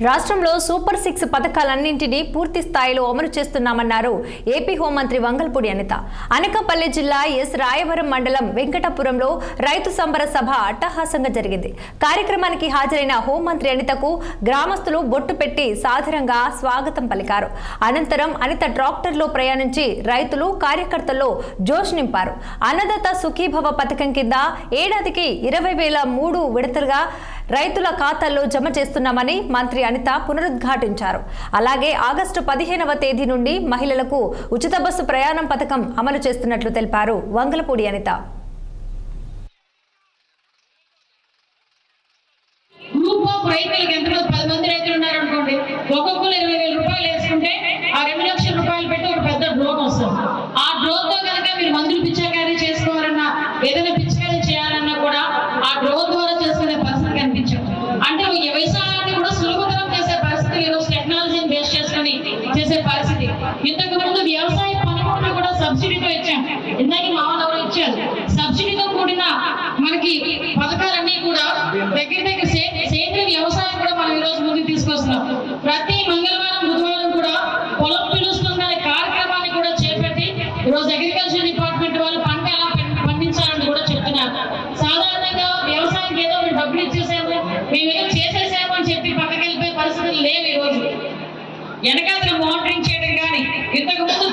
రాష్ట్రంలో సూపర్ 6 పథకాలన్నింటినీ పూర్తి స్థాయిలో అమలు చేస్తున్నామన్నారు ఏపీ హోంమంత్రి వంగల్పూడి అనిత. అనకాపల్లి జిల్లా ఎస్ రాయవరం మండలం వెంకటపురంలో రైతు సంబర సభ అట్టహాసంగా జరిగింది. కార్యక్రమానికి హాజరైన హోంమంత్రి అనితకు గ్రామస్తులు బొట్టు పెట్టి సాదరంగా స్వాగతం పలికారు. అనంతరం అనిత ట్రాక్టర్లో ప్రయాణించి రైతులు కార్యకర్తల్లో జోష్ నింపారు. అన్నదాత సుఖీభవ పథకం కింద ఏడాదికి 20,003 విడతలుగా రైతుల ఖాతాల్లో జమ చేస్తున్నామని మంత్రి అనిత పునరుద్ఘాటించారు. అలాగే ఆగస్టు 15వ తేదీ నుండి మహిళలకు ఉచిత బస్సు ప్రయాణం పథకం అమలు చేస్తున్నట్లు తెలిపారు వంగలపూడి అనిత. ఏదైనా పిచికారీ చేయాలన్నా కూడా ఆ డ్రోన్ ద్వారా చేసుకునే పరిస్థితి కనిపించాం. అంటే వ్యవసాయాన్ని కూడా సులభతరం చేసే పరిస్థితి ఈరోజు టెక్నాలజీని బేస్ చేసుకుని చేసే పరిస్థితి. ఇంతకు ముందు వ్యవసాయ పనిముట్లు కూడా సబ్సిడీతో ఇచ్చాం. ఇందాక మామూలు ఎవరు ఇచ్చారు. సబ్సిడీతో కూడిన మనకి పథకాలన్నీ కూడా దగ్గర సేంద్రీయ వ్యవసాయం కూడా మనం ఈరోజు ముందుకు తీసుకొస్తున్నాం. ప్రతి మంగళవారం బుధవారం కూడా పొలం పిలుస్తున్న కార్యక్రమాన్ని కూడా చేపట్టి ఈరోజు అగ్రికల్చర్ డిపార్ట్మెంట్ వాళ్ళు పంట ఎలా పండించాలని కూడా చెప్తున్నారు. సాధారణంగా వ్యవసాయానికి ఏదో డబ్బులు ఇచ్చేసాము, మేమేదో చేసేసాము అని చెప్పి పక్కకి వెళ్ళిపోయే పరిస్థితులు లేవు. ఈ రోజు వెనకాల మానిటరింగ్ చేయడం కానీ ఇంతకు ముందు